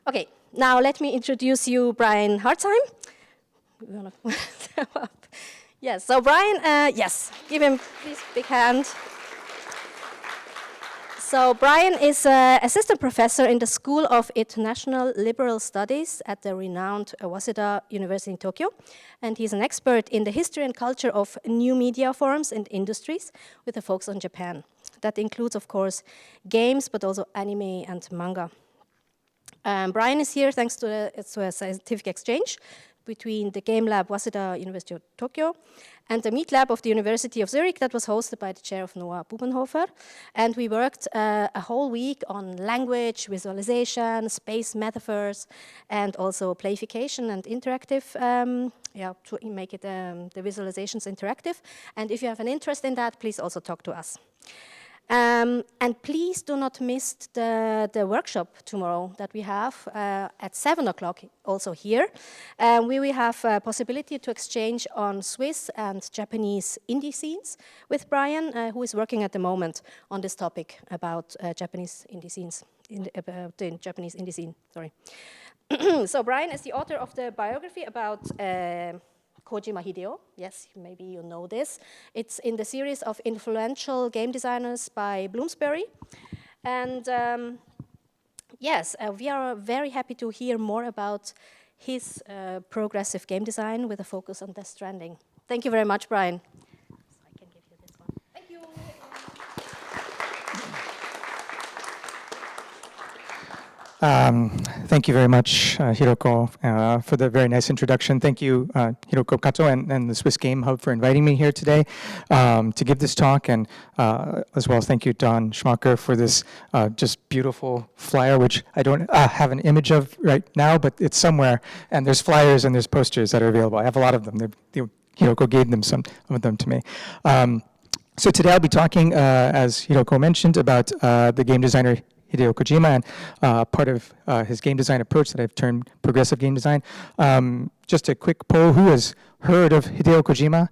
Okay, now let me introduce you Bryan Hartzheim. Yes, so Bryan, yes, give him please a big hand. So Bryan is an assistant professor in the School of International Liberal Studies at the renowned Waseda University in Tokyo. And he's an expert in the history and culture of new media forms and industries with a focus on Japan. That includes, of course, games, but also anime and manga. Bryan is here thanks to a scientific exchange between the Game Lab Waseda University of Tokyo and the Meat Lab of the University of Zurich that was hosted by the chair of Noah Bubenhofer. And we worked a whole week on language, visualization, space metaphors, and also playification and interactive, to make it the visualizations interactive. And if you have an interest in that, please also talk to us. And please do not miss the workshop tomorrow that we have at 7 o'clock also here. We will have a possibility to exchange on Swiss and Japanese indie scenes with Bryan, who is working at the moment on this topic about Japanese indie scenes, the Japanese indie scene, sorry. So Bryan is the author of the biography about Kojima Hideo. Yes, maybe you know this. It's in the series of influential game designers by Bloomsbury. And yes, we are very happy to hear more about his progressive game design with a focus on Death Stranding. Thank you very much, Bryan. So I can give you this one. Thank you. Thank you very much, Hiroko, for the very nice introduction. Thank you, Hiroko Kato and the Swiss Game Hub for inviting me here today to give this talk, and as well as thank you, Don Schmacher, for this just beautiful flyer, which I don't have an image of right now, but it's somewhere, and there's flyers and there's posters that are available. I have a lot of them. Hiroko gave them some of them to me. So today I'll be talking, as Hiroko mentioned, about the game designer Hideo Kojima, and part of his game design approach that I've termed progressive game design. Just a quick poll, who has heard of Hideo Kojima?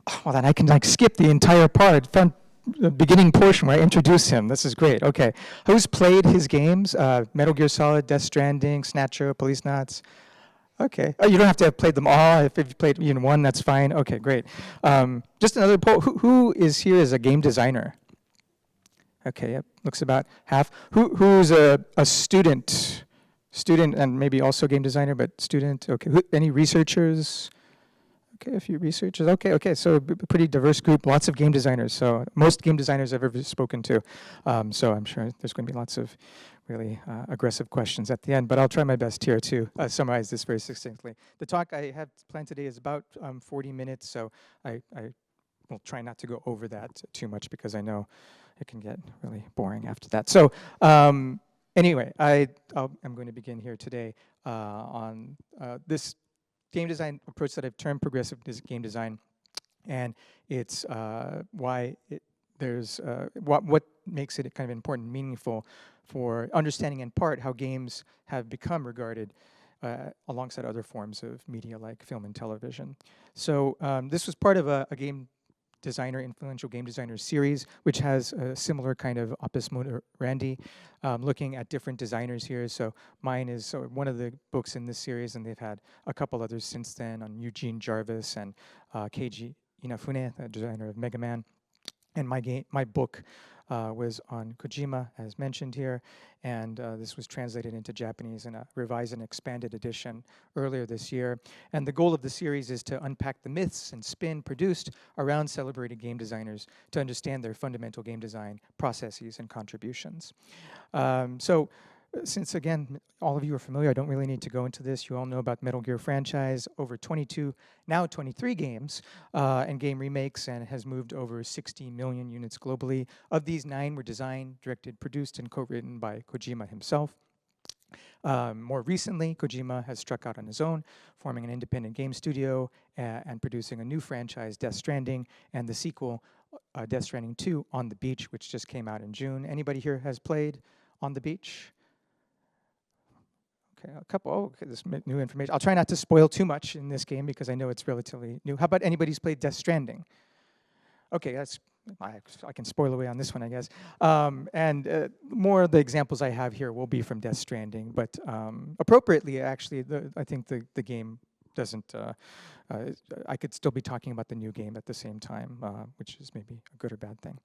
Oh, well, then I can skip the entire part, found the beginning portion where I introduce him. This is great, okay. Who's played his games? Metal Gear Solid, Death Stranding, Snatcher, Police Knots? Okay, you don't have to have played them all. If you've played even one, that's fine. Okay, great. Just another poll, who is here as a game designer? Okay, yep, looks about half. Who's a student? Student and maybe also game designer, but student. Okay, any researchers? Okay, a few researchers. Okay, so a pretty diverse group, lots of game designers. So most game designers I've ever spoken to. So I'm sure there's going to be lots of really aggressive questions at the end, but I'll try my best here to summarize this very succinctly. The talk I have planned today is about 40 minutes, so I will try not to go over that too much because I know it can get really boring after that. So anyway, I'm going to begin here today on this game design approach that I've termed progressive game design, and it's why there's what makes it kind of important, meaningful for understanding in part how games have become regarded alongside other forms of media like film and television. So this was part of a game designer, influential game designer series, which has a similar kind of opus morandi, looking at different designers here. So mine is one of the books in this series, and they've had a couple others since then on Eugene Jarvis and Keiji Inafune, the designer of Mega Man. And my book was on Kojima, as mentioned here, and this was translated into Japanese in a revised and expanded edition earlier this year. And the goal of the series is to unpack the myths and spin produced around celebrated game designers to understand their fundamental game design processes and contributions. Since, again, all of you are familiar, I don't really need to go into this. You all know about Metal Gear franchise, over 22, now 23 games and game remakes, and it has moved over 60 million units globally. Of these, 9 were designed, directed, produced, and co-written by Kojima himself. More recently, Kojima has struck out on his own, forming an independent game studio and producing a new franchise, Death Stranding, and the sequel, Death Stranding 2, On the Beach, which just came out in June. Anybody here has played On the Beach? A couple, this new information. I'll try not to spoil too much in this game because I know it's relatively new. How about anybody's played Death Stranding? Okay, that's I can spoil away on this one, I guess. And more of the examples I have here will be from Death Stranding, but appropriately, actually, I think the game doesn't. I could still be talking about the new game at the same time, which is maybe a good or bad thing.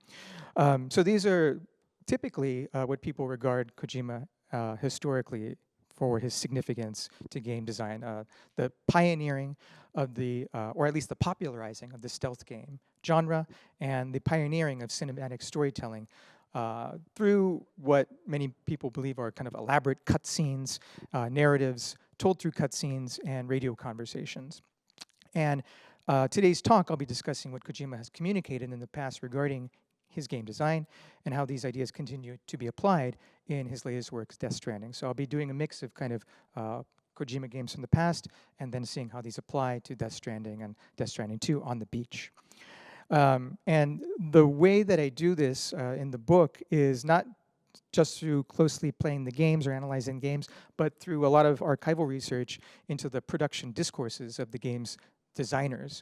So these are typically what people regard Kojima historically for his significance to game design, the pioneering of the, or at least the popularizing of the stealth game genre, and the pioneering of cinematic storytelling through what many people believe are kind of elaborate cutscenes, narratives told through cutscenes and radio conversations. And today's talk, I'll be discussing what Kojima has communicated in the past regarding his game design and how these ideas continue to be applied in his latest work, Death Stranding. So I'll be doing a mix of kind of Kojima games from the past and then seeing how these apply to Death Stranding and Death Stranding 2 on the beach. And the way that I do this in the book is not just through closely playing the games or analyzing games, but through a lot of archival research into the production discourses of the game's designers,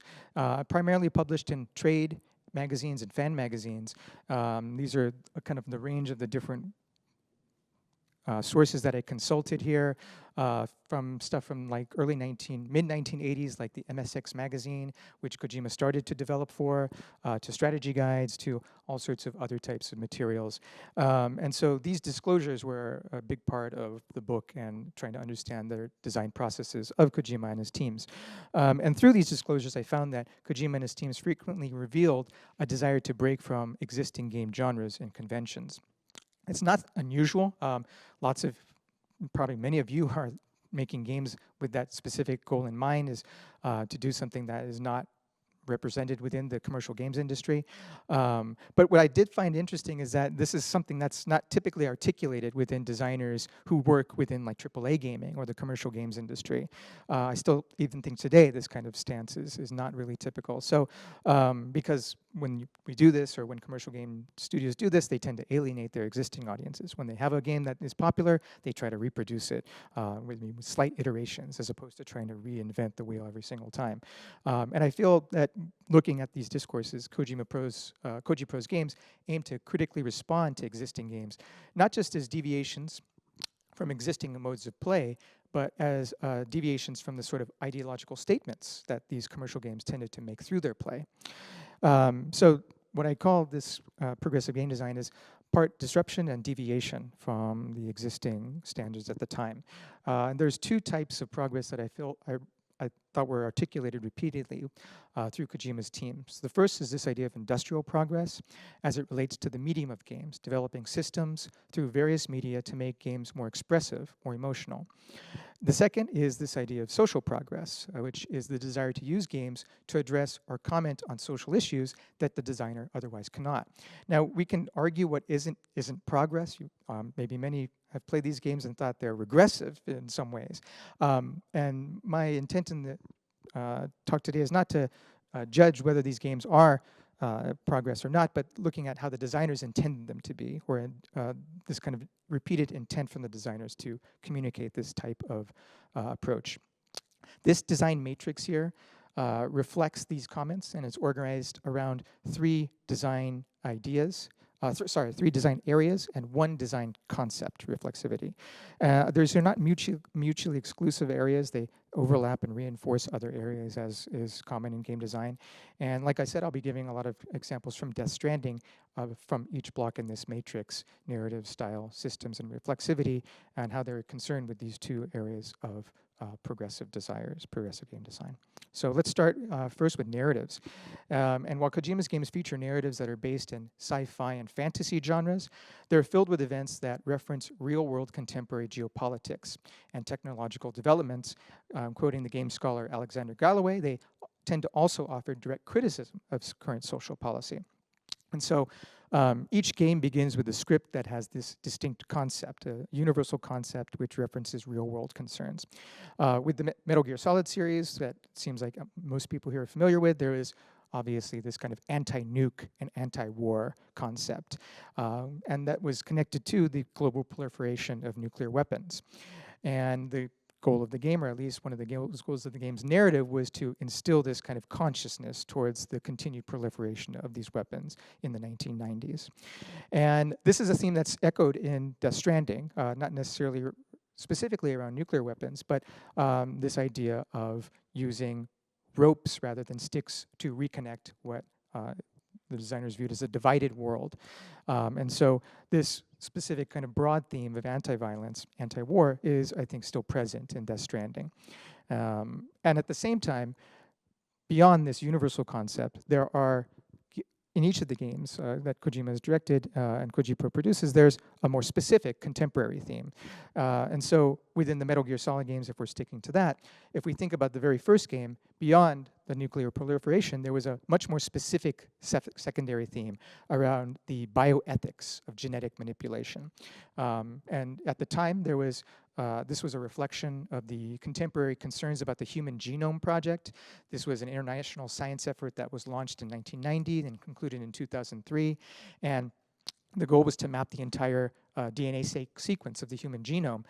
primarily published in trade magazines and fan magazines. These are kind of the range of the different sources that I consulted here, from stuff from like mid-1980s, like the MSX magazine, which Kojima started to develop for, to strategy guides, to all sorts of other types of materials. And so these disclosures were a big part of the book and trying to understand the design processes of Kojima and his teams. And through these disclosures, I found that Kojima and his teams frequently revealed a desire to break from existing game genres and conventions. It's not unusual. Probably many of you are making games with that specific goal in mind, is to do something that is not represented within the commercial games industry. But what I did find interesting is that this is something that's not typically articulated within designers who work within like AAA gaming or the commercial games industry. I still even think today this kind of stance is not really typical. So because when we do this, or when commercial game studios do this, they tend to alienate their existing audiences. When they have a game that is popular, they try to reproduce it with slight iterations, as opposed to trying to reinvent the wheel every single time. And I feel that looking at these discourses, Koji Pro's games aim to critically respond to existing games, not just as deviations from existing modes of play, but as deviations from the sort of ideological statements that these commercial games tended to make through their play. So what I call this progressive game design is part disruption and deviation from the existing standards at the time. And there's two types of progress that I thought were articulated repeatedly through Kojima's teams. The first is this idea of industrial progress as it relates to the medium of games, developing systems through various media to make games more expressive or emotional. The second is this idea of social progress, which is the desire to use games to address or comment on social issues that the designer otherwise cannot. Now, we can argue what isn't progress. Maybe many have played these games and thought they're regressive in some ways. And my intent in the talk today is not to judge whether these games are progress or not, but looking at how the designers intended them to be, or this kind of repeated intent from the designers to communicate this type of approach. This design matrix here reflects these comments, and it's organized around three design ideas. Three design areas and one design concept, reflexivity. These are not mutually exclusive areas. They overlap and reinforce other areas, as is common in game design. And like I said, I'll be giving a lot of examples from Death Stranding from each block in this matrix: narrative, style, systems, and reflexivity, and how they're concerned with these two areas of progressive game design. So let's start first with narratives. And while Kojima's games feature narratives that are based in sci-fi and fantasy genres, they're filled with events that reference real-world contemporary geopolitics and technological developments. Quoting the game scholar Alexander Galloway, they tend to also offer direct criticism of current social policy. And so each game begins with a script that has this distinct concept, a universal concept which references real-world concerns. With the Metal Gear Solid series, that seems like most people here are familiar with, there is obviously this kind of anti-nuke and anti-war concept. And that was connected to the global proliferation of nuclear weapons. And the goal of the game, or at least one of the goals of the game's narrative, was to instill this kind of consciousness towards the continued proliferation of these weapons in the 1990s. And this is a theme that's echoed in Death Stranding, not necessarily specifically around nuclear weapons, but this idea of using ropes rather than sticks to reconnect what the designers viewed as a divided world. And so this specific kind of broad theme of anti-violence, anti-war is, I think, still present in Death Stranding. And at the same time, beyond this universal concept, there are, in each of the games that Kojima has directed and Kojima produces, there's a more specific contemporary theme. And so within the Metal Gear Solid games, if we're sticking to that, if we think about the very first game, beyond the nuclear proliferation, there was a much more specific secondary theme around the bioethics of genetic manipulation. And at the time, there was this was a reflection of the contemporary concerns about the Human Genome Project. This was an international science effort that was launched in 1990 and concluded in 2003. And the goal was to map the entire DNA sequence of the human genome,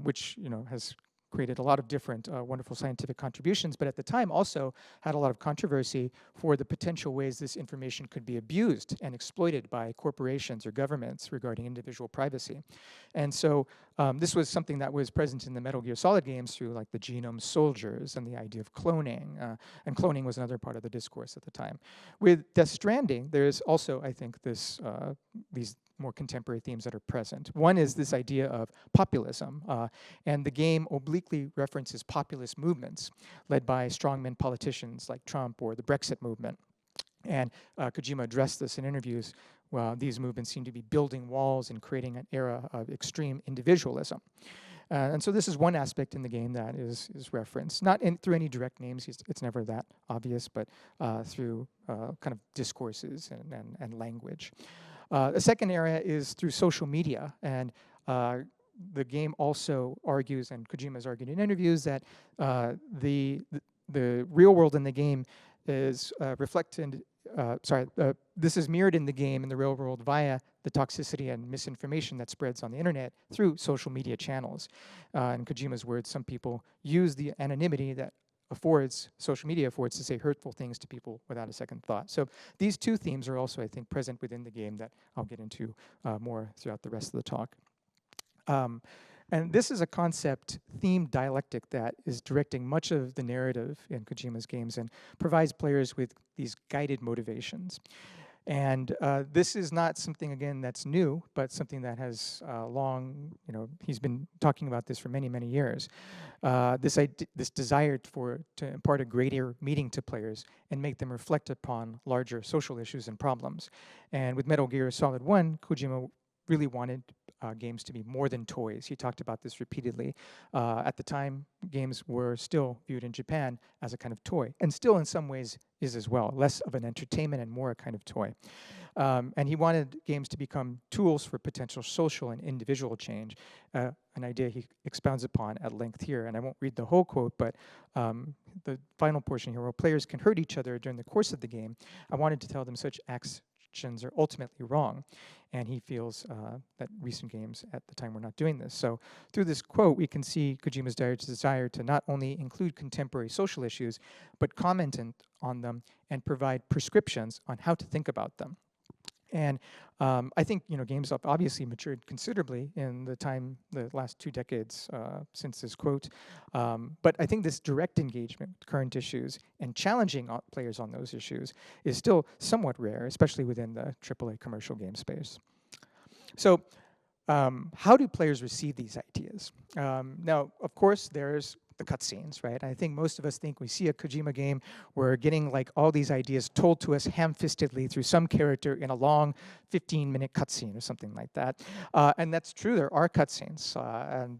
which has created a lot of different wonderful scientific contributions, but at the time also had a lot of controversy for the potential ways this information could be abused and exploited by corporations or governments regarding individual privacy. And so this was something that was present in the Metal Gear Solid games through like the genome soldiers and the idea of cloning, and cloning was another part of the discourse at the time. With Death Stranding, there's also, I think, these more contemporary themes that are present. One is this idea of populism, and the game obliquely references populist movements led by strongman politicians like Trump or the Brexit movement. And Kojima addressed this in interviews. Well, these movements seem to be building walls and creating an era of extreme individualism. And so this is one aspect in the game that is referenced, not through any direct names, it's never that obvious, but through kind of discourses and language. The second area is through social media, and the game also argues, and Kojima has argued in interviews, that the real world in the game is reflected. This is mirrored in the game in the real world via the toxicity and misinformation that spreads on the internet through social media channels. In Kojima's words, some people use the anonymity that social media affords to say hurtful things to people without a second thought. So these two themes are also, I think, present within the game that I'll get into more throughout the rest of the talk. And this is a concept theme dialectic that is directing much of the narrative in Kojima's games and provides players with these guided motivations. And this is not something, again, that's new, but something that has he's been talking about this for many, many years. This desire to impart a greater meaning to players and make them reflect upon larger social issues and problems. And with Metal Gear Solid 1, Kojima really wanted games to be more than toys. He talked about this repeatedly. At the time, games were still viewed in Japan as a kind of toy, and still in some ways is as well, less of an entertainment and more a kind of toy. And he wanted games to become tools for potential social and individual change, an idea he expounds upon at length here. And I won't read the whole quote, but the final portion here, where players can hurt each other during the course of the game, I wanted to tell them such actions are ultimately wrong, and he feels that recent games at the time were not doing this. So through this quote, we can see Kojima's desire to not only include contemporary social issues, but comment on them and provide prescriptions on how to think about them. And I think games have obviously matured considerably in the last 2 decades since this quote. But I think this direct engagement with current issues and challenging players on those issues is still somewhat rare, especially within the AAA commercial game space. So how do players receive these ideas? Now, of course, there's the cutscenes, right? I think most of us think we see a Kojima game, we're getting like all these ideas told to us ham-fistedly through some character in a long 15-minute cutscene or something like that. And that's true, there are cutscenes. And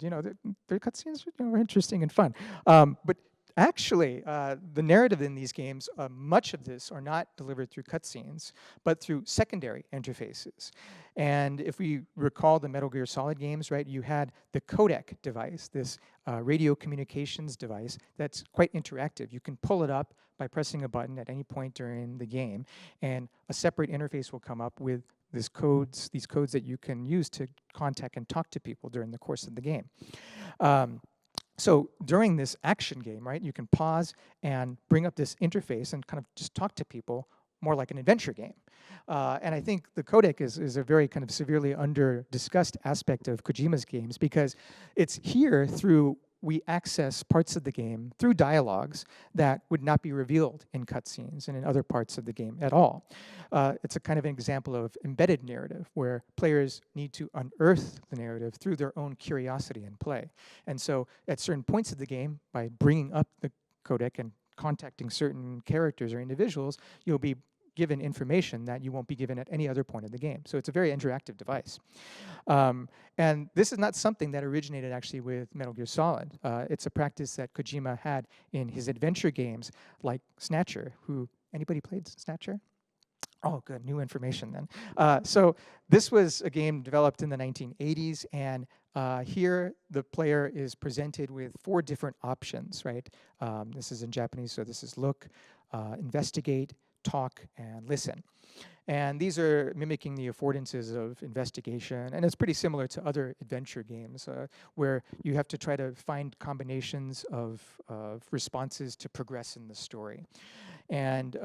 the cutscenes are interesting and fun. But actually, the narrative in these games, much of this are not delivered through cutscenes, but through secondary interfaces. And if we recall the Metal Gear Solid games, right, you had the codec device, this radio communications device that's quite interactive. You can pull it up by pressing a button at any point during the game, and a separate interface will come up with these codes that you can use to contact and talk to people during the course of the game. So during this action game, right, you can pause and bring up this interface and kind of just talk to people more like an adventure game. And I think the codec is a very kind of severely under-discussed aspect of Kojima's games, because it's here through we access parts of the game through dialogues that would not be revealed in cutscenes and in other parts of the game at all. It's a kind of an example of embedded narrative, where players need to unearth the narrative through their own curiosity and play. And so at certain points of the game, by bringing up the codec and contacting certain characters or individuals, you'll be given information that you won't be given at any other point of the game. So it's a very interactive device. And this is not something that originated actually with Metal Gear Solid. It's a practice that Kojima had in his adventure games like Snatcher. Anybody played Snatcher? Oh, good, new information then. So this was a game developed in the 1980s, and here the player is presented with 4 different options, right? This is in Japanese, so this is look, investigate, talk, and listen. And these are mimicking the affordances of investigation, and it's pretty similar to other adventure games where you have to try to find combinations of responses to progress in the story. And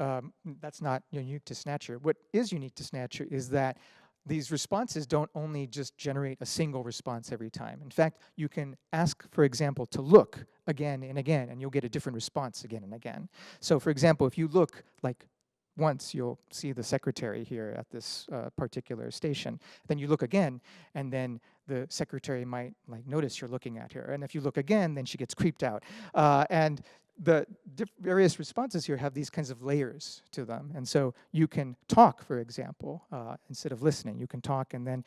that's not unique to Snatcher. What is unique to Snatcher is that these responses don't only just generate a single response every time. In fact, you can ask, for example, to look again and again, and you'll get a different response again and again. So for example, if you look like once, you'll see the secretary here at this particular station. Then you look again, and then the secretary might notice you're looking at her. And if you look again, then she gets creeped out. And the various responses here have these kinds of layers to them. And so you can talk, for example, instead of listening. You can talk, and then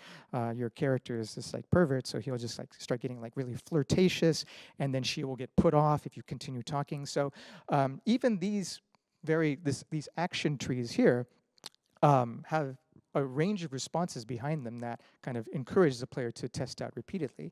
your character is this pervert, so he'll just start getting really flirtatious, and then she will get put off if you continue talking. So even these these action trees here have a range of responses behind them that kind of encourage the player to test out repeatedly.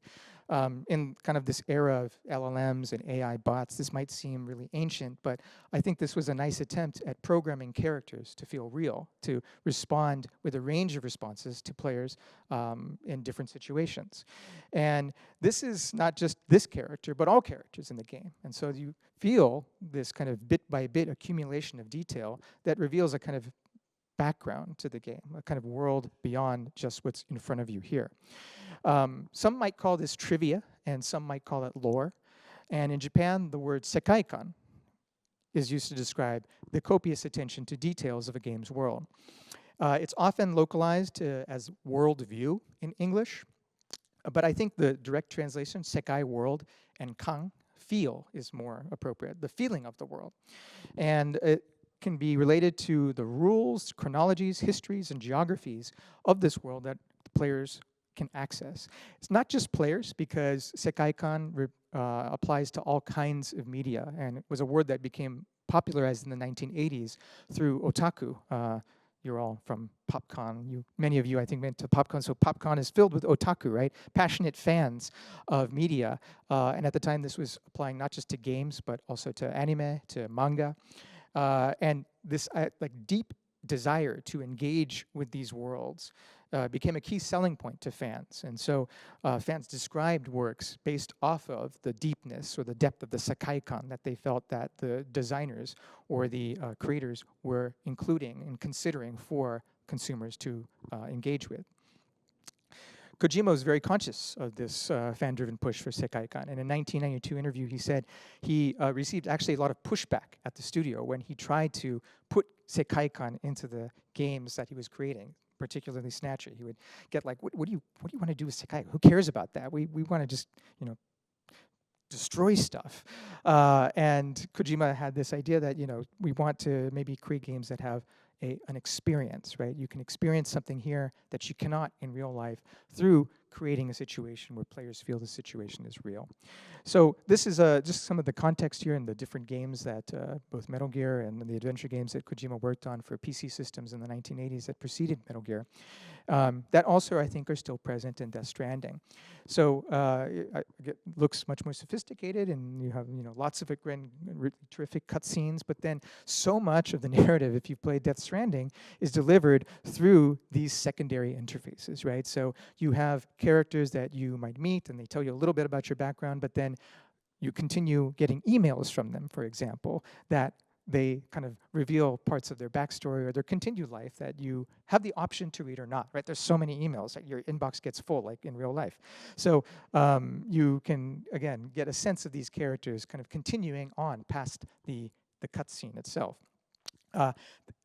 In kind of this era of LLMs and AI bots, this might seem really ancient, but I think this was a nice attempt at programming characters to feel real, to respond with a range of responses to players in different situations. And this is not just this character, but all characters in the game. And so you feel this kind of bit-by-bit accumulation of detail that reveals a kind of background to the game, a kind of world beyond just what's in front of you here. Some might call this trivia, and some might call it lore. And in Japan, the word sekaikan is used to describe the copious attention to details of a game's world. It's often localized as worldview in English, but I think the direct translation, sekai world, and kan, feel, is more appropriate, the feeling of the world. And it can be related to the rules, chronologies, histories, and geographies of this world that the players can access. It's not just players, because sekaikan applies to all kinds of media, and it was a word that became popularized in the 1980s through otaku. You're all from PopCon. Many of you, I think, went to PopCon. So PopCon is filled with otaku, right? Passionate fans of media. And at the time, this was applying not just to games, but also to anime, to manga. And this deep desire to engage with these worlds became a key selling point to fans. And so fans described works based off of the deepness or the depth of the sekaikan that they felt that the designers or the creators were including and considering for consumers to engage with. Kojima was very conscious of this fan-driven push for sekaikan. And in a 1992 interview, he said he received actually a lot of pushback at the studio when he tried to put sekaikan into the games that he was creating, particularly Snatcher. He would get what do you want to do with sekaikan? Who cares about that? We want to just, destroy stuff. And Kojima had this idea that, we want to maybe create games that have an experience, right? You can experience something here that you cannot in real life through creating a situation where players feel the situation is real. So this is just some of the context here in the different games that both Metal Gear and the adventure games that Kojima worked on for PC systems in the 1980s that preceded Metal Gear. That also, I think, are still present in Death Stranding. So it looks much more sophisticated, and you have lots of really terrific cutscenes. But then so much of the narrative, if you've played Death Stranding, is delivered through these secondary interfaces, right? So you have characters that you might meet, and they tell you a little bit about your background, but then you continue getting emails from them, for example, that they kind of reveal parts of their backstory or their continued life that you have the option to read or not, right? There's so many emails that your inbox gets full, like in real life. So you can, again, get a sense of these characters kind of continuing on past the cutscene itself.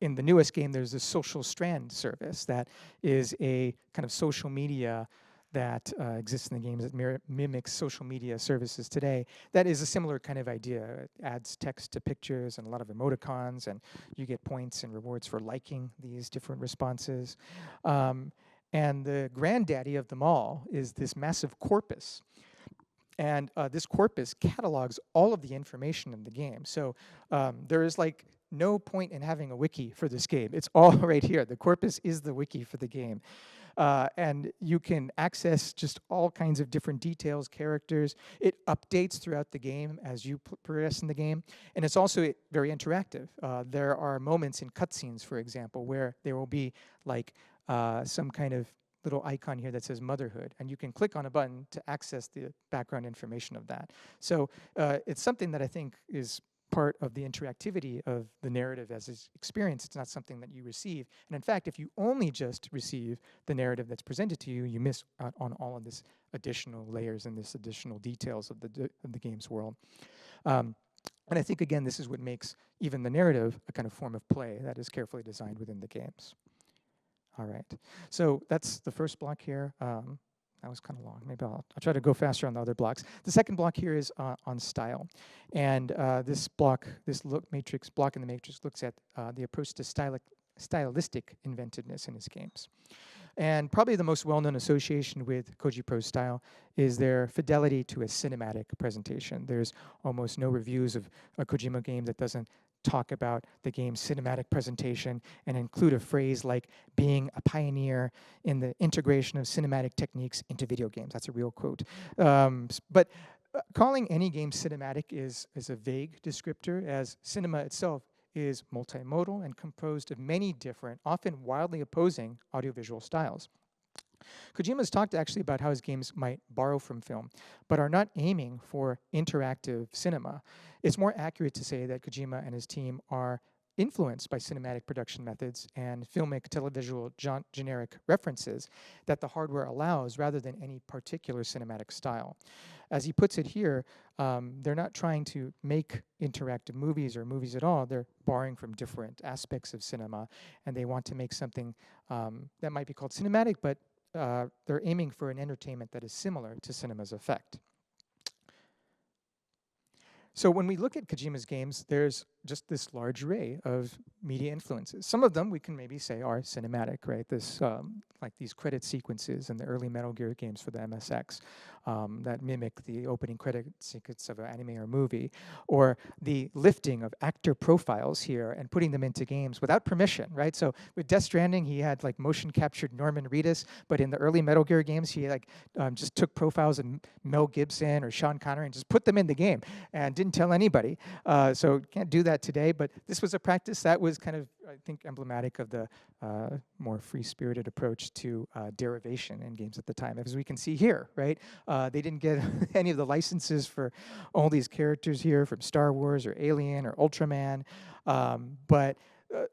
In the newest game, there's a social strand service that is a kind of social media that exists in the games that mimics social media services today. That is a similar kind of idea. It adds text to pictures and a lot of emoticons, and you get points and rewards for liking these different responses. And the granddaddy of them all is this massive corpus. And this corpus catalogs all of the information in the game. So there is like no point in having a wiki for this game. It's all right here. The corpus is the wiki for the game. And you can access just all kinds of different details, characters. It updates throughout the game as you progress in the game. And it's also very interactive. There are moments in cutscenes, for example, where there will be like some kind of little icon here that says motherhood, and you can click on a button to access the background information of that. So it's something that I think is part of the interactivity of the narrative as it's experienced. It's not something that you receive. And in fact, if you only just receive the narrative that's presented to you, you miss out on all of this additional layers and this additional details of the game's world. And I think, again, this is what makes even the narrative a kind of form of play that is carefully designed within the games. All right, so that's the first block here. That was kind of long. Maybe I'll try to go faster on the other blocks. The second block here is on style. And this block, this block in the matrix looks at the approach to stylistic inventiveness in his games. And probably the most well-known association with Koji Pro's style is their fidelity to a cinematic presentation. There's almost no reviews of a Kojima game that doesn't talk about the game's cinematic presentation and include a phrase like being a pioneer in the integration of cinematic techniques into video games. That's a real quote. But calling any game cinematic is a vague descriptor, as cinema itself is multimodal and composed of many different, often wildly opposing audiovisual styles. Kojima's talked actually about how his games might borrow from film, but are not aiming for interactive cinema. It's more accurate to say that Kojima and his team are influenced by cinematic production methods and filmic televisual generic references that the hardware allows rather than any particular cinematic style. As he puts it here, they're not trying to make interactive movies or movies at all. They're borrowing from different aspects of cinema, and they want to make something that might be called cinematic, but they're aiming for an entertainment that is similar to cinema's effect. So when we look at Kojima's games, there's just this large array of media influences. Some of them we can maybe say are cinematic, right? This, like these credit sequences in the early Metal Gear games for the MSX that mimic the opening credit sequence of an anime or movie, or the lifting of actor profiles here and putting them into games without permission, right? So with Death Stranding, he had like motion captured Norman Reedus, but in the early Metal Gear games, he like just took profiles of Mel Gibson or Sean Connery and just put them in the game and didn't tell anybody. So can't do that today, but this was a practice that was kind of, I think, emblematic of the more free-spirited approach to derivation in games at the time. As we can see here, right? They didn't get any of the licenses for all these characters here from Star Wars or Alien or Ultraman, but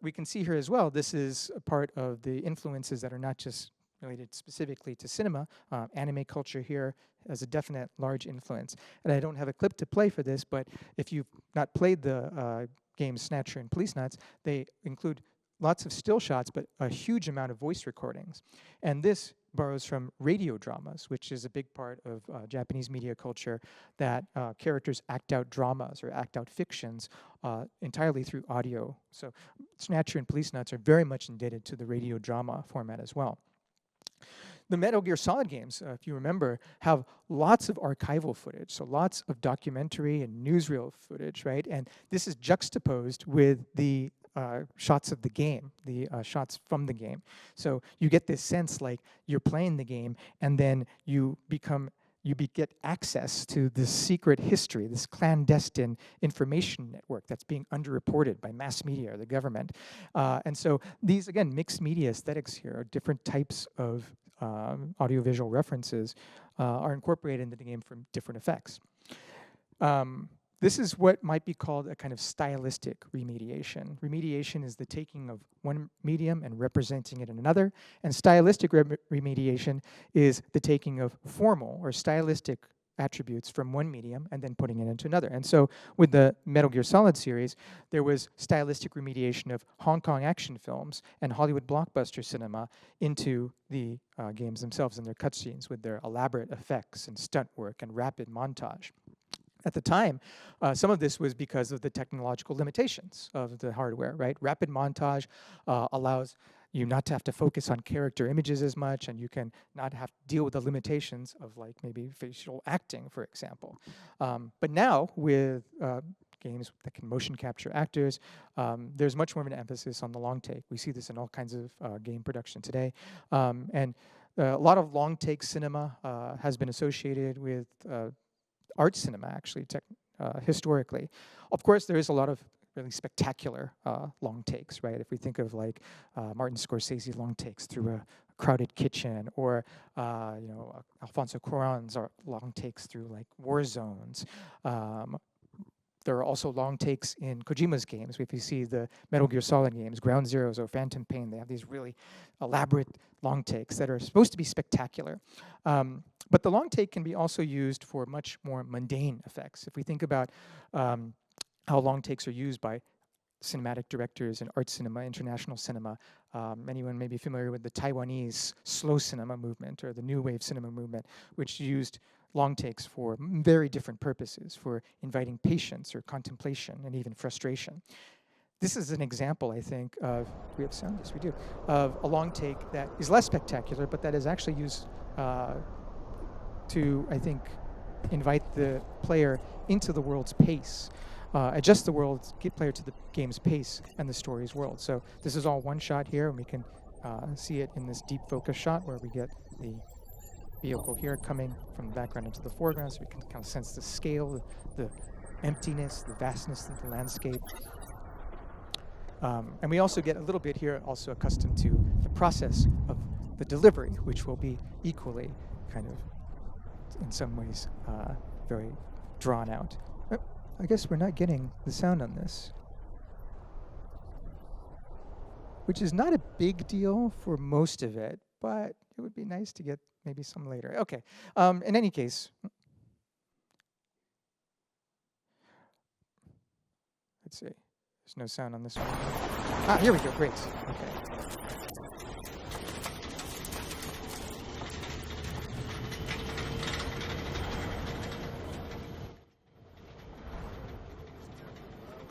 we can see here as well, this is a part of the influences that are not just related specifically to cinema. Anime culture here has a definite large influence. And I don't have a clip to play for this, but if you've not played the games Snatcher and Police Nuts, they include lots of still shots, but a huge amount of voice recordings. And this borrows from radio dramas, which is a big part of Japanese media culture, that characters act out dramas or act out fictions entirely through audio. So Snatcher and Police Nuts are very much indebted to the radio drama format as well. The Metal Gear Solid games, if you remember, have lots of archival footage, so lots of documentary and newsreel footage, right? And this is juxtaposed with the shots of the game, the shots from the game. So you get this sense like you're playing the game, and then you get access to this secret history, this clandestine information network that's being underreported by mass media or the government. And so these, again, mixed media aesthetics here are different types of audiovisual references are incorporated into the game from different effects. This is what might be called a kind of stylistic remediation. Remediation is the taking of one medium and representing it in another, and stylistic remediation is the taking of formal or stylistic attributes from one medium and then putting it into another. And so with the Metal Gear Solid series, there was stylistic remediation of Hong Kong action films and Hollywood blockbuster cinema into the games themselves and their cutscenes with their elaborate effects and stunt work and rapid montage. At the time, some of this was because of the technological limitations of the hardware, right? Rapid montage allows you not to have to focus on character images as much, and you can not have to deal with the limitations of like maybe facial acting, for example. But now with games that can motion capture actors, there's much more of an emphasis on the long take. We see this in all kinds of game production today. And a lot of long take cinema has been associated with art cinema, actually, historically. Of course, there is a lot of really spectacular long takes, right? If we think of like Martin Scorsese long takes through a crowded kitchen, or you know, Alfonso Cuarón's long takes through like war zones. There are also long takes in Kojima's games. If you see the Metal Gear Solid games, Ground Zeroes or Phantom Pain, they have these really elaborate long takes that are supposed to be spectacular. But the long take can be also used for much more mundane effects. If we think about how long takes are used by cinematic directors in art cinema, international cinema. Anyone may be familiar with the Taiwanese slow cinema movement or the new wave cinema movement, which used long takes for very different purposes, for inviting patience or contemplation and even frustration. This is an example, I think, of, we have sound? Yes, we do, of a long take that is less spectacular, but that is actually used to, I think, invite the player into the world's pace. Adjust the world, get player to the game's pace and the story's world. So this is all one shot here, and we can see it in this deep focus shot where we get the vehicle here coming from the background into the foreground, so we can kind of sense the scale, the emptiness, the vastness of the landscape. And we also get a little bit here also accustomed to the process of the delivery, which will be equally kind of, in some ways, very drawn out. I guess we're not getting the sound on this, which is not a big deal for most of it, but it would be nice to get maybe some later. Okay, in any case, let's see, there's no sound on this one. Ah, here we go, great, okay.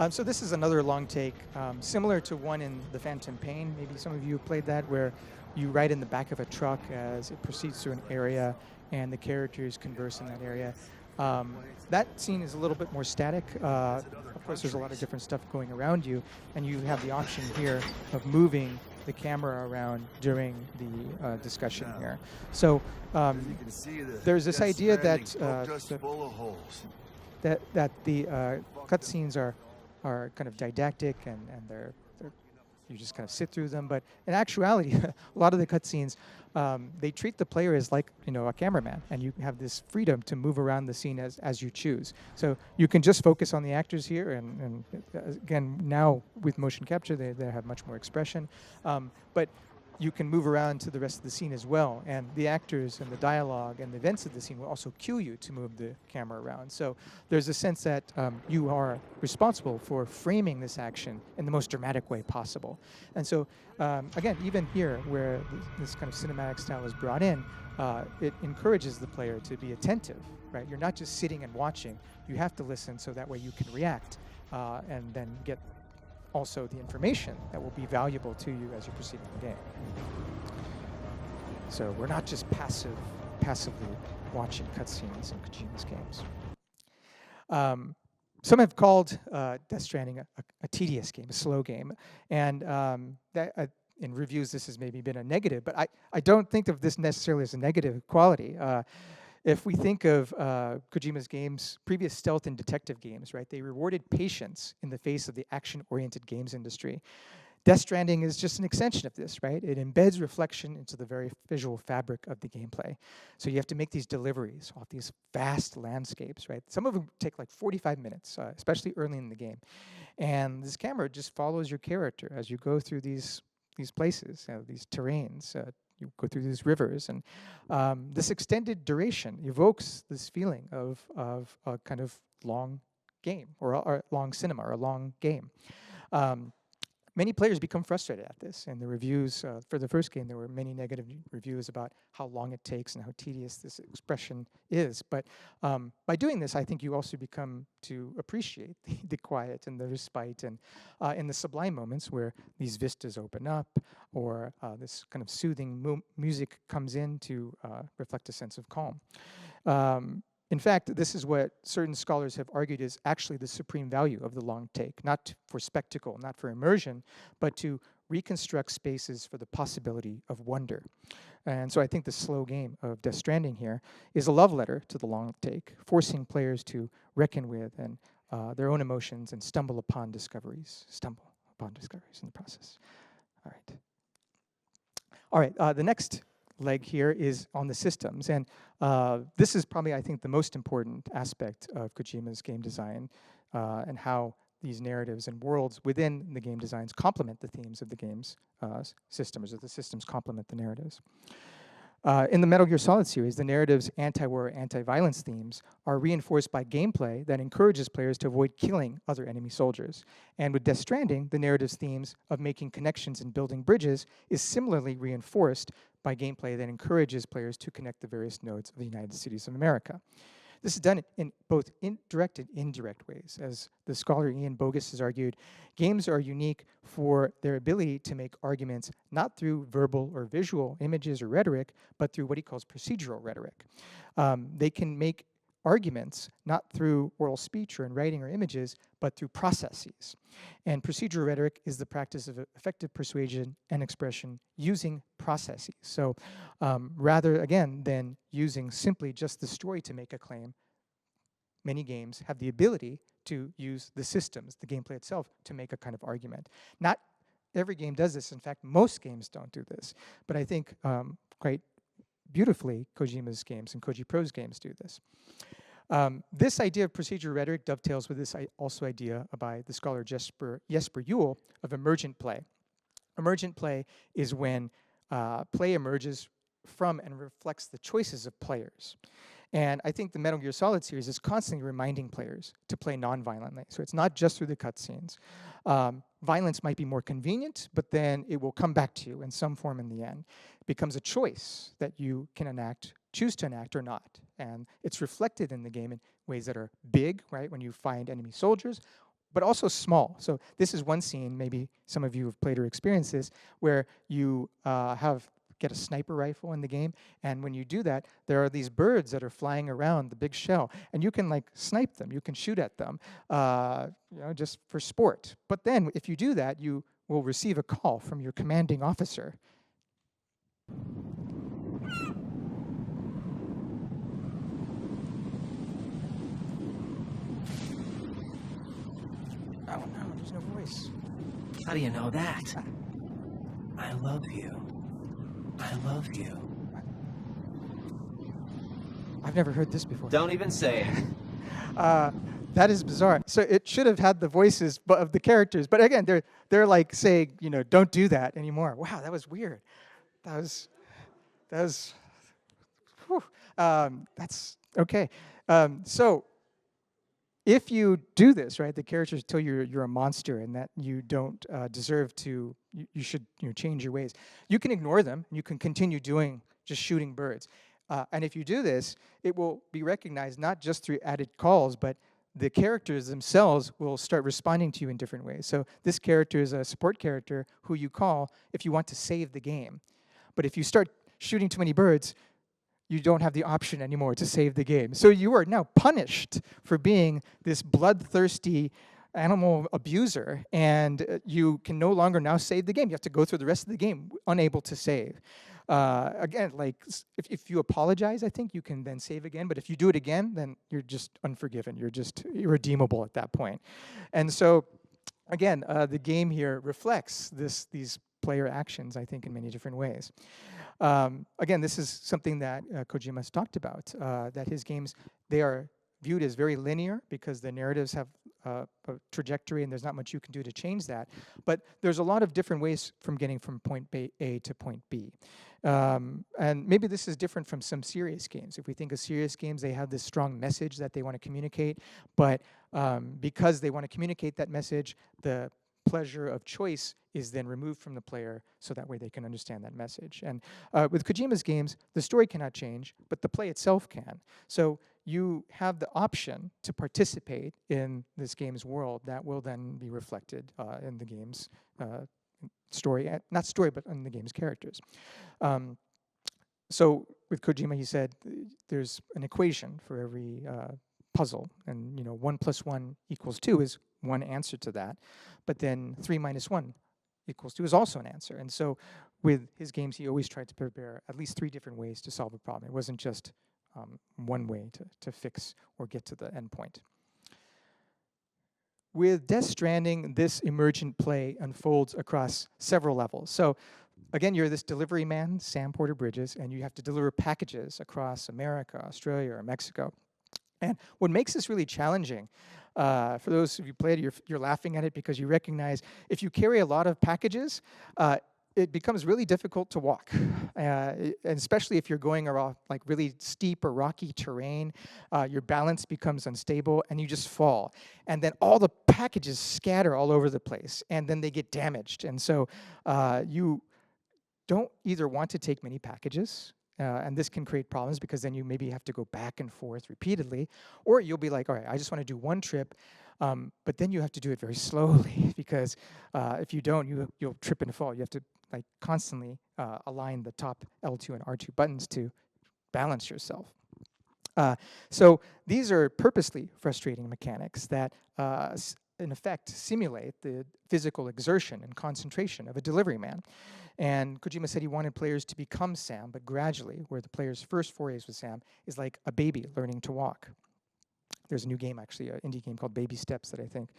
So this is another long take, similar to one in The Phantom Pain. Maybe some of you have played that, where you ride in the back of a truck as it proceeds through an area and the characters converse in that area. That scene is a little bit more static. Of course, there's a lot of different stuff going around you, and you have the option here of moving the camera around during the discussion here. So there's this idea that the cutscenes are kind of didactic and they're you just kind of sit through them. But in actuality, a lot of the cutscenes, they treat the player as like, you know, a cameraman, and you have this freedom to move around the scene as you choose. So you can just focus on the actors here, and again, now with motion capture, they have much more expression. But you can move around to the rest of the scene as well, and the actors and the dialogue and the events of the scene will also cue you to move the camera around. So there's a sense that you are responsible for framing this action in the most dramatic way possible. And so, again, even here, where this kind of cinematic style is brought in, it encourages the player to be attentive, right? You're not just sitting and watching. You have to listen, so that way you can react and then get also the information that will be valuable to you as you proceed in the game. So we're not just passively watching cutscenes in Kojima's games. Some have called Death Stranding a tedious game, a slow game, and that in reviews this has maybe been a negative, but I don't think of this necessarily as a negative quality. If we think of Kojima's games, previous stealth and detective games, right? They rewarded patience in the face of the action-oriented games industry. Death Stranding is just an extension of this, right? It embeds reflection into the very visual fabric of the gameplay. So you have to make these deliveries off these vast landscapes, right? Some of them take like 45 minutes, especially early in the game. And this camera just follows your character as you go through these places, these terrains. You go through these rivers, and this extended duration evokes this feeling of a kind of long game, or a long cinema, or a long game. Many players become frustrated at this, and the reviews for the first game, there were many negative reviews about how long it takes and how tedious this expression is. But by doing this, I think you also become to appreciate the quiet and the respite, and in the sublime moments where these vistas open up, or this kind of soothing music comes in to reflect a sense of calm. In fact, this is what certain scholars have argued is actually the supreme value of the long take, not for spectacle, not for immersion, but to reconstruct spaces for the possibility of wonder. And so I think the slow game of Death Stranding here is a love letter to the long take, forcing players to reckon with and their own emotions and stumble upon discoveries in the process. All right, the next leg here is on the systems, and this is probably, I think, the most important aspect of Kojima's game design, and how these narratives and worlds within the game designs complement the themes of the game's systems, or the systems complement the narratives. In the Metal Gear Solid series, the narrative's anti-war, anti-violence themes are reinforced by gameplay that encourages players to avoid killing other enemy soldiers. And with Death Stranding, the narrative's themes of making connections and building bridges is similarly reinforced by gameplay that encourages players to connect the various nodes of the United States of America. This is done in both direct and indirect ways. As the scholar Ian Bogus has argued, games are unique for their ability to make arguments not through verbal or visual images or rhetoric, but through what he calls procedural rhetoric. They can make arguments not through oral speech or in writing or images, but through processes. And procedural rhetoric is the practice of effective persuasion and expression using processes. So rather, again, than using simply just the story to make a claim, many games have the ability to use the systems, the gameplay itself, to make a kind of argument. Not every game does this. In fact, most games don't do this. But I think quite beautifully, Kojima's games and Koji Pro's games do this. This idea of procedural rhetoric dovetails with this also idea by the scholar Jesper Juhl of emergent play. Emergent play is when play emerges from and reflects the choices of players. And I think the Metal Gear Solid series is constantly reminding players to play non-violently. So it's not just through the cutscenes. Violence might be more convenient, but then it will come back to you in some form in the end. It becomes a choice that you can choose to enact or not. And it's reflected in the game in ways that are big, right, when you find enemy soldiers, but also small. So this is one scene, maybe some of you have played or experienced this, where you get a sniper rifle in the game, and when you do that, there are these birds that are flying around the big shell, and you can like snipe them, you can shoot at them, just for sport. But then if you do that, you will receive a call from your commanding officer. Oh no, there's no voice. How do you know that? I love you. I love you. I've never heard this before. Don't even say it. That is bizarre. So it should have had the voices of the characters, but again, they're like saying, don't do that anymore. Wow, that was weird. That was. Whew. That's okay. So if you do this, right, the characters tell you you're a monster and that you don't deserve to. You should change your ways. You can ignore them. You can continue just shooting birds. And if you do this, it will be recognized not just through added calls, but the characters themselves will start responding to you in different ways. So this character is a support character who you call if you want to save the game. But if you start shooting too many birds, you don't have the option anymore to save the game. So you are now punished for being this bloodthirsty animal abuser, and you can no longer now save the game. You have to go through the rest of the game unable to save. Again, like if you apologize, I think you can then save again. But if you do it again, then you're just unforgiven. You're just irredeemable at that point. And so again, the game here reflects these player actions, I think, in many different ways. Again, this is something that Kojima has talked about, that his games, they are viewed as very linear because the narratives have a trajectory and there's not much you can do to change that. But there's a lot of different ways from getting from point A to point B. And maybe this is different from some serious games. If we think of serious games, they have this strong message that they want to communicate, but because they want to communicate that message, the pleasure of choice is then removed from the player so that way they can understand that message. And with Kojima's games, the story cannot change, but the play itself can. So you have the option to participate in this game's world that will then be reflected in the game's story, not story, but in the game's characters. So with Kojima, he said there's an equation for every puzzle, and 1 + 1 = 2 is one answer to that, but then 3 - 1 = 2 is also an answer. And so with his games, he always tried to prepare at least 3 different ways to solve a problem. It wasn't just one way to fix or get to the end point. With Death Stranding, this emergent play unfolds across several levels. So again, you're this delivery man, Sam Porter Bridges, and you have to deliver packages across America, Australia, or Mexico. And what makes this really challenging, for those of you who played it, you're laughing at it because you recognize if you carry a lot of packages, it becomes really difficult to walk, and especially if you're going around like really steep or rocky terrain, your balance becomes unstable and you just fall. And then all the packages scatter all over the place and then they get damaged. And so you don't either want to take many packages, and this can create problems because then you maybe have to go back and forth repeatedly, or you'll be like, all right, I just want to do one trip, but then you have to do it very slowly because if you don't, you'll trip and fall. You have to like constantly align the top L2 and R2 buttons to balance yourself. So these are purposely frustrating mechanics that in effect simulate the physical exertion and concentration of a delivery man. And Kojima said he wanted players to become Sam, but gradually, where the player's first forays with Sam is like a baby learning to walk. There's a new game, actually, an indie game called Baby Steps that I think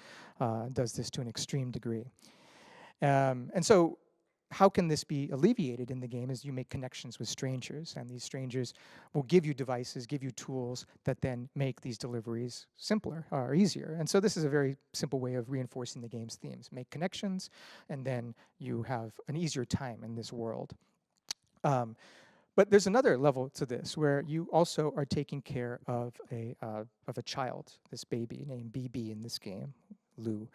does this to an extreme degree. And so how can this be alleviated in the game is you make connections with strangers, and these strangers will give you devices, give you tools that then make these deliveries simpler or easier. And so this is a very simple way of reinforcing the game's themes. Make connections, and then you have an easier time in this world. But there's another level to this where you also are taking care of a child, this baby named BB in this game, Lou.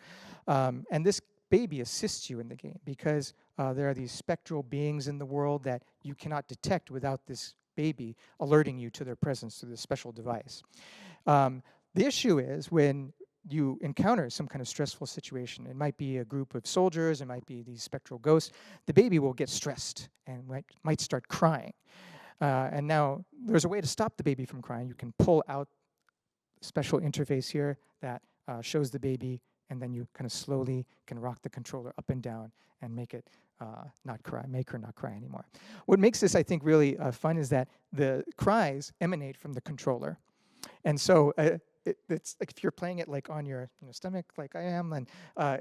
And this baby assists you in the game because there are these spectral beings in the world that you cannot detect without this baby alerting you to their presence through this special device. The issue is when you encounter some kind of stressful situation, it might be a group of soldiers, it might be these spectral ghosts, the baby will get stressed and might start crying. And now there's a way to stop the baby from crying. You can pull out a special interface here that shows the baby, and then you kind of slowly can rock the controller up and down and make it not cry, make her not cry anymore. What makes this, I think, really fun is that the cries emanate from the controller. And so it's like if you're playing it like on your stomach, like I am, then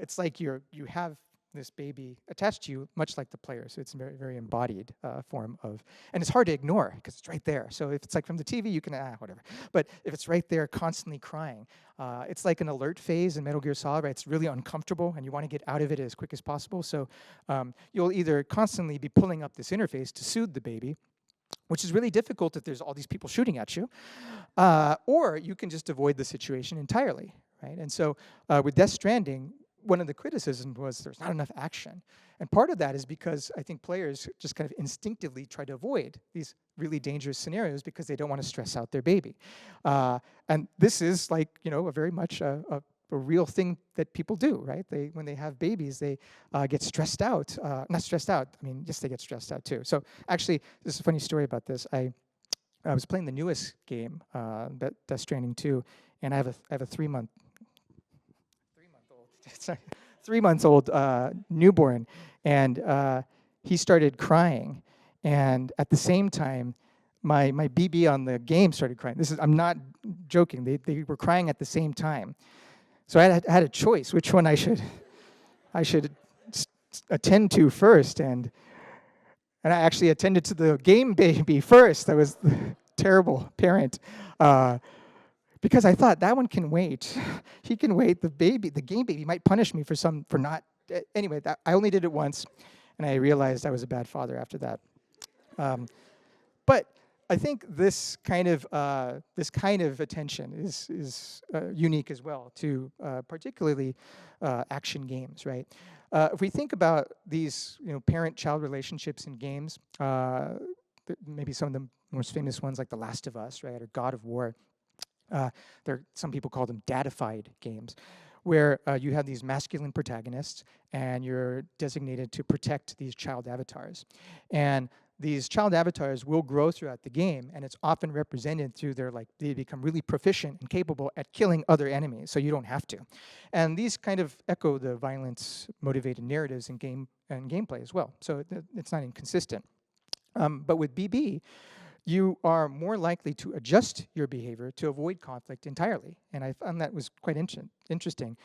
it's like you have this baby attached to you, much like the player. So it's a very, very embodied form of, and it's hard to ignore because it's right there. So if it's like from the TV, you can, whatever. But if it's right there constantly crying, it's like an alert phase in Metal Gear Solid, right? It's really uncomfortable and you want to get out of it as quick as possible. So you'll either constantly be pulling up this interface to soothe the baby, which is really difficult if there's all these people shooting at you, or you can just avoid the situation entirely, right? And so with Death Stranding, one of the criticisms was there's not enough action. And part of that is because I think players just kind of instinctively try to avoid these really dangerous scenarios because they don't want to stress out their baby. And this is like, a very much a real thing that people do, right? When they have babies, they get stressed out. Not stressed out, I mean, yes, they get stressed out too. So actually, there's a funny story about this. I was playing the newest game, Death Stranding 2, and I have a 3-month-old newborn, and he started crying, and at the same time, my BB on the game started crying. I'm not joking. They were crying at the same time. So I had a choice which one I should I should attend to first, and I actually attended to the game baby first. I was a terrible parent. Because I thought that one can wait. He can wait. The game baby might punish me for not. Anyway, I only did it once, and I realized I was a bad father after that. But I think this kind of attention is unique as well to particularly action games, right? If we think about these parent-child relationships in games, maybe some of the most famous ones like The Last of Us, right, or God of War. Some people call them dadified games, where you have these masculine protagonists and you're designated to protect these child avatars. And these child avatars will grow throughout the game, and it's often represented through they become really proficient and capable at killing other enemies, so you don't have to. And these kind of echo the violence-motivated narratives in gameplay as well, so it's not inconsistent. But with BB, you are more likely to adjust your behavior to avoid conflict entirely. And I found that was quite interesting.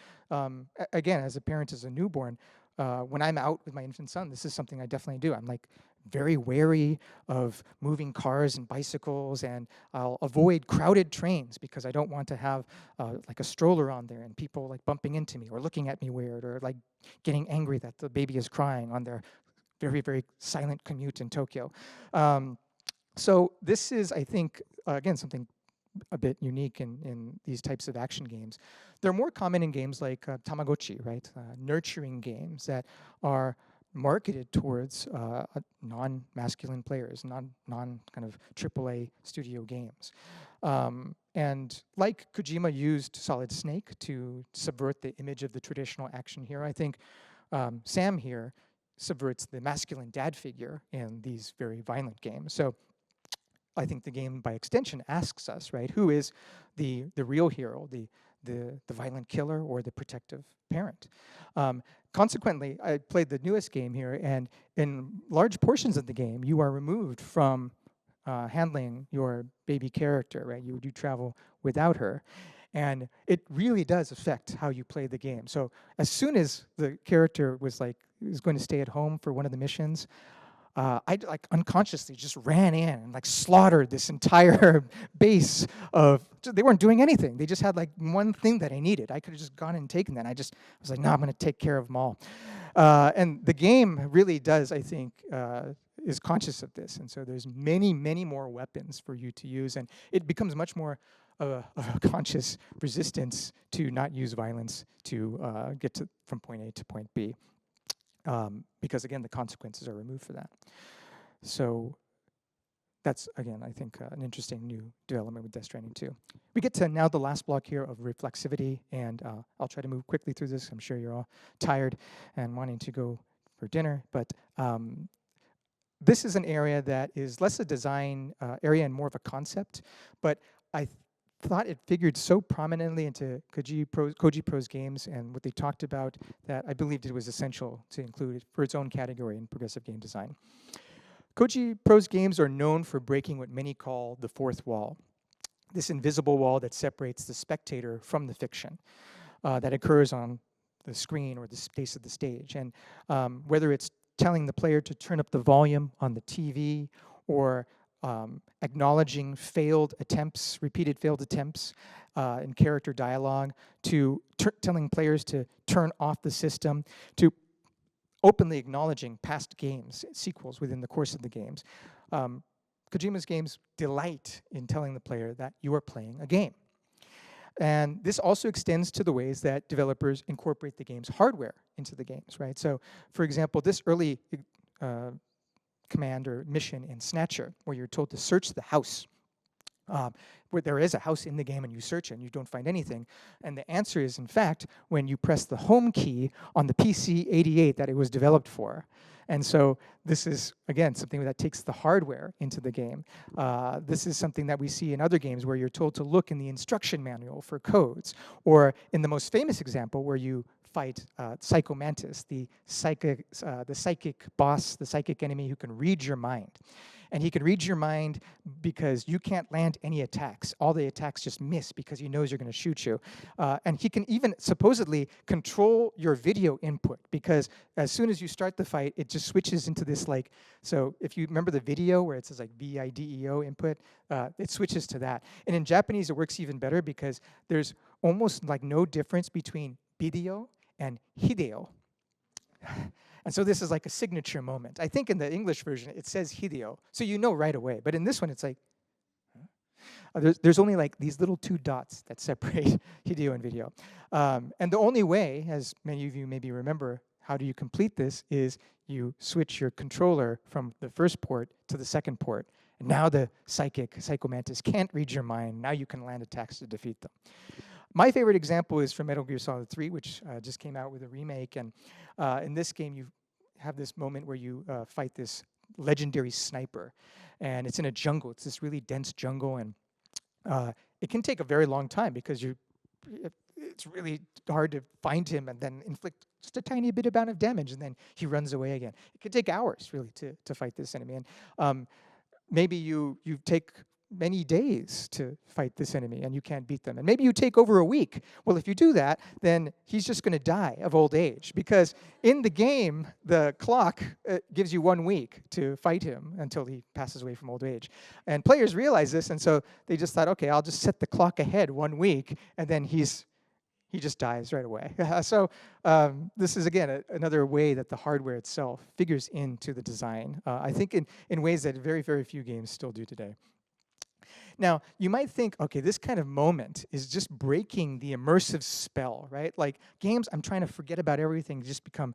Again, as a parent, as a newborn, when I'm out with my infant son, this is something I definitely do. I'm like very wary of moving cars and bicycles, and I'll avoid crowded trains because I don't want to have like a stroller on there and people like bumping into me or looking at me weird or like getting angry that the baby is crying on their very, very silent commute in Tokyo. So this is, I think, again, something a bit unique in these types of action games. They're more common in games like Tamagotchi, right? Nurturing games that are marketed towards non-masculine players, non kind of AAA studio games. And like Kojima used Solid Snake to subvert the image of the traditional action hero, I think Sam here subverts the masculine dad figure in these very violent games. So I think the game, by extension, asks us, right, who is the real hero, the violent killer or the protective parent? Consequently, I played the newest game here, and in large portions of the game, you are removed from handling your baby character, right? You do travel without her. And it really does affect how you play the game. So as soon as the character was going to stay at home for one of the missions, I like unconsciously just ran in and like slaughtered this entire base of. They weren't doing anything. They just had like one thing that I needed. I could have just gone and taken that. I was like, no, I'm going to take care of them all. And the game really does, I think, is conscious of this. And so there's many, many more weapons for you to use, and it becomes much more of a conscious resistance to not use violence to get from point A to point B. Because again, the consequences are removed for that. So that's, again, I think an interesting new development with Death Stranding 2. We get to now the last block here of reflexivity, and I'll try to move quickly through this. I'm sure you're all tired and wanting to go for dinner, but this is an area that is less a design area and more of a concept, but I thought it figured so prominently into Koji Pro's games and what they talked about that I believed it was essential to include it for its own category in progressive game design. Koji Pro's games are known for breaking what many call the fourth wall, this invisible wall that separates the spectator from the fiction that occurs on the screen or the space of the stage. And whether it's telling the player to turn up the volume on the TV or acknowledging repeated failed attempts in character dialogue, to telling players to turn off the system, to openly acknowledging past games, sequels within the course of the games. Kojima's games delight in telling the player that you are playing a game. And this also extends to the ways that developers incorporate the game's hardware into the games, right? So, for example, this early command or mission in Snatcher, where you're told to search the house, where there is a house in the game and you search it and you don't find anything. And the answer is, in fact, when you press the home key on the PC-88 that it was developed for. And so this is, again, something that takes the hardware into the game. This is something that we see in other games where you're told to look in the instruction manual for codes, or in the most famous example where you fight Psychomantis, the psychic boss, the psychic enemy who can read your mind. And he can read your mind because you can't land any attacks. All the attacks just miss because he knows you're going to shoot you. And he can even supposedly control your video input, because as soon as you start the fight, it just switches into this like, so if you remember the video where it says like VIDEO input, it switches to that. And in Japanese, it works even better because there's almost like no difference between video and Hideo. And so this is like a signature moment. I think in the English version, it says Hideo, so you know right away. But in this one, it's like, there's only like these little 2 dots that separate Hideo and video. And the only way, as many of you maybe remember, how do you complete this, is you switch your controller from the first port to the second port. And now the Psychomantis can't read your mind. Now you can land attacks to defeat them. My favorite example is from Metal Gear Solid 3, which just came out with a remake. And in this game, you have this moment where you fight this legendary sniper. And it's in a jungle. It's this really dense jungle. And it can take a very long time because it's really hard to find him and then inflict just a tiny bit amount of damage. And then he runs away again. It could take hours, really, to fight this enemy. And maybe you take many days to fight this enemy and you can't beat them. And maybe you take over a week. Well, if you do that, then he's just going to die of old age, because in the game, the clock gives you 1 week to fight him until he passes away from old age. And players realize this, and so they just thought, okay, I'll just set the clock ahead 1 week, and then he just dies right away. So this is, again, another way that the hardware itself figures into the design, I think in ways that very, very few games still do today. Now, you might think, okay, this kind of moment is just breaking the immersive spell, right? Like games, I'm trying to forget about everything, just become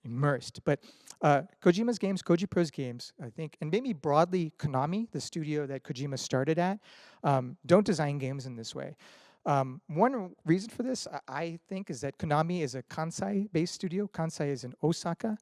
immersed. But Kojima's games, Koji Pro's games, I think, and maybe broadly Konami, the studio that Kojima started at, don't design games in this way. One reason for this, I think, is that Konami is a Kansai-based studio. Kansai is in Osaka,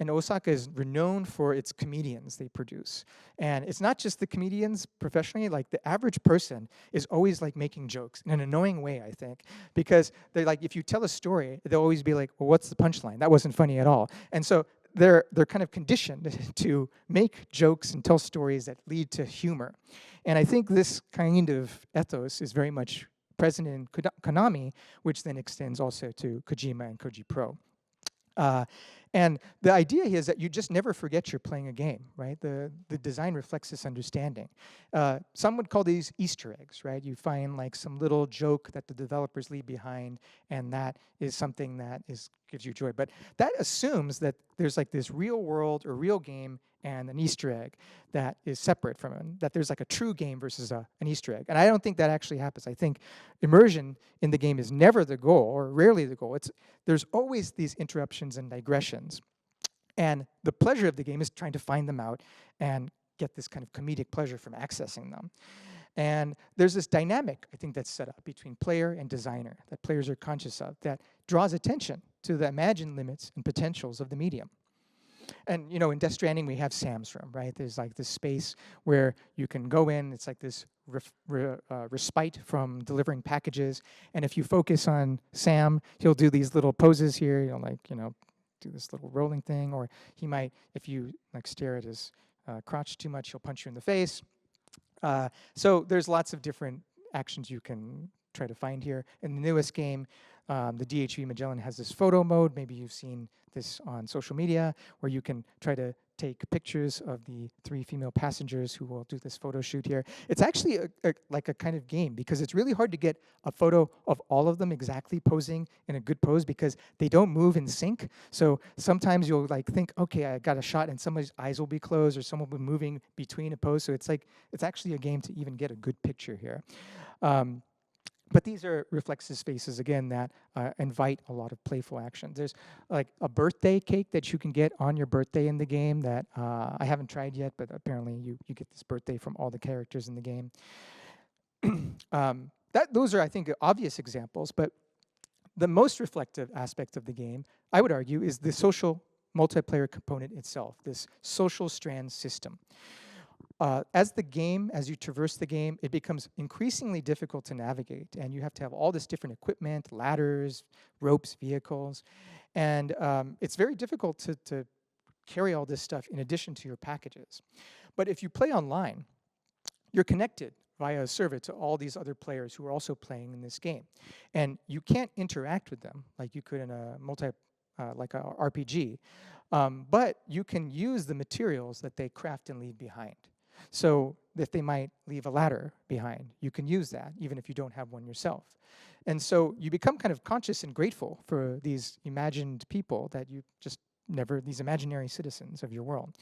and Osaka is renowned for its comedians they produce. And it's not just the comedians professionally, like the average person is always like making jokes in an annoying way, I think, because they're like, if you tell a story, they'll always be like, well, what's the punchline? That wasn't funny at all. And so they're kind of conditioned to make jokes and tell stories that lead to humor. And I think this kind of ethos is very much present in Konami, which then extends also to Kojima and Koji Pro. And the idea here is that you just never forget you're playing a game, right? The design reflects this understanding. Some would call these Easter eggs, right? You find like some little joke that the developers leave behind, and that is something that gives you joy. But that assumes that there's like this real world or real game and an Easter egg that is separate from it, that there's like a true game versus an Easter egg. And I don't think that actually happens. I think immersion in the game is never the goal, or rarely the goal. There's always these interruptions and digressions. And the pleasure of the game is trying to find them out and get this kind of comedic pleasure from accessing them. And there's this dynamic, I think, that's set up between player and designer that players are conscious of, that draws attention to the imagined limits and potentials of the medium. And, you know, in Death Stranding, we have Sam's room, right? There's like this space where you can go in. It's like this respite from delivering packages. And if you focus on Sam, he'll do these little poses here, do this little rolling thing. Or he might, if you like stare at his crotch too much, he'll punch you in the face. So there's lots of different actions you can try to find here. In the newest game, the DHV Magellan has this photo mode. Maybe you've seen this on social media, where you can try to take pictures of the 3 female passengers who will do this photo shoot here. It's actually like a kind of game, because it's really hard to get a photo of all of them exactly posing in a good pose, because they don't move in sync. So sometimes you'll like think, okay, I got a shot, and somebody's eyes will be closed or someone will be moving between a pose. So it's actually a game to even get a good picture here. But these are reflexive spaces, again, that invite a lot of playful action. There's like a birthday cake that you can get on your birthday in the game that I haven't tried yet, but apparently you get this birthday from all the characters in the game. Those are, I think, obvious examples, but the most reflective aspect of the game, I would argue, is the social multiplayer component itself, this social strand system. as you traverse the game, it becomes increasingly difficult to navigate, and you have to have all this different equipment, ladders, ropes, vehicles, and it's very difficult to carry all this stuff in addition to your packages. But if you play online, you're connected via a server to all these other players who are also playing in this game. And you can't interact with them like you could in a like a RPG, but you can use the materials that they craft and leave behind. So if they might leave a ladder behind, you can use that even if you don't have one yourself. And so you become kind of conscious and grateful for these imagined people that you just never, these imaginary citizens of your world.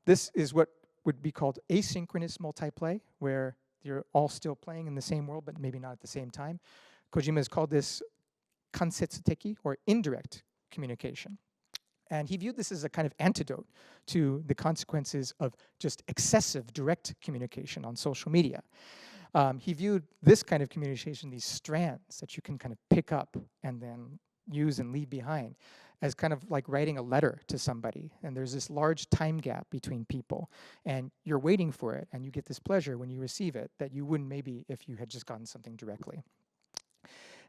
This is what would be called asynchronous multiplay, where you're all still playing in the same world, but maybe not at the same time. Kojima has called this kansetsuteki, or indirect communication. And he viewed this as a kind of antidote to the consequences of just excessive direct communication on social media. He viewed this kind of communication, these strands that you can kind of pick up and then use and leave behind, as kind of like writing a letter to somebody. And there's this large time gap between people, and you're waiting for it, and you get this pleasure when you receive it that you wouldn't maybe if you had just gotten something directly.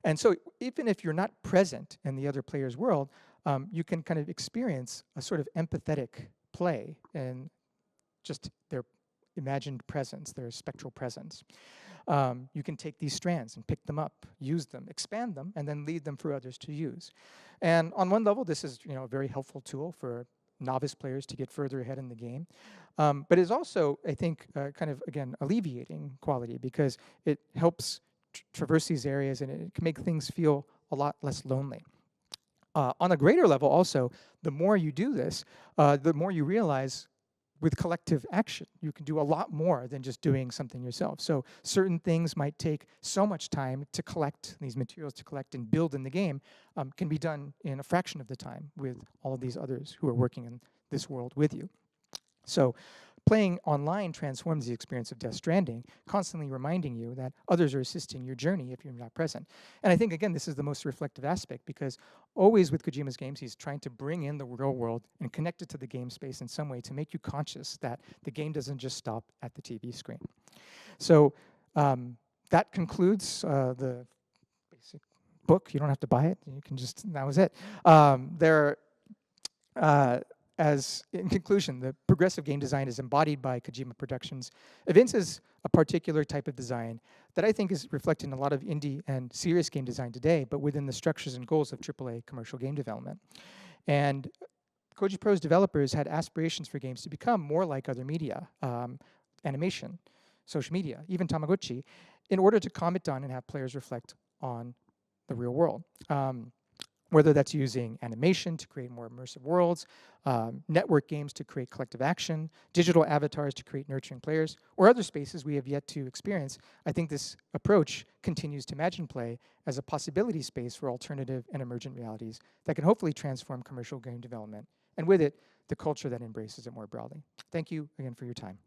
And so even if you're not present in the other player's world, you can kind of experience a sort of empathetic play and just their imagined presence, their spectral presence. You can take these strands and pick them up, use them, expand them, and then leave them for others to use. And on one level, this is a very helpful tool for novice players to get further ahead in the game. But it's also, I think, kind of, again, alleviating quality, because it helps traverse these areas, and it can make things feel a lot less lonely. On a greater level also, the more you do this, the more you realize with collective action, you can do a lot more than just doing something yourself. So certain things might take so much time to collect, these materials to collect and build in the game, can be done in a fraction of the time with all of these others who are working in this world with you. So playing online transforms the experience of Death Stranding, constantly reminding you that others are assisting your journey if you're not present. And I think, again, this is the most reflective aspect, because always with Kojima's games, he's trying to bring in the real world and connect it to the game space in some way to make you conscious that the game doesn't just stop at the TV screen. So that concludes the basic book. You don't have to buy it. You can just, that was it. As in conclusion, the progressive game design is embodied by Kojima Productions, evinces a particular type of design that I think is reflected in a lot of indie and serious game design today, but within the structures and goals of AAA commercial game development. And Koji Pro's developers had aspirations for games to become more like other media, animation, social media, even Tamagotchi, in order to comment on and have players reflect on the real world. Whether that's using animation to create more immersive worlds, network games to create collective action, digital avatars to create nurturing players, or other spaces we have yet to experience, I think this approach continues to imagine play as a possibility space for alternative and emergent realities that can hopefully transform commercial game development, and with it, the culture that embraces it more broadly. Thank you again for your time.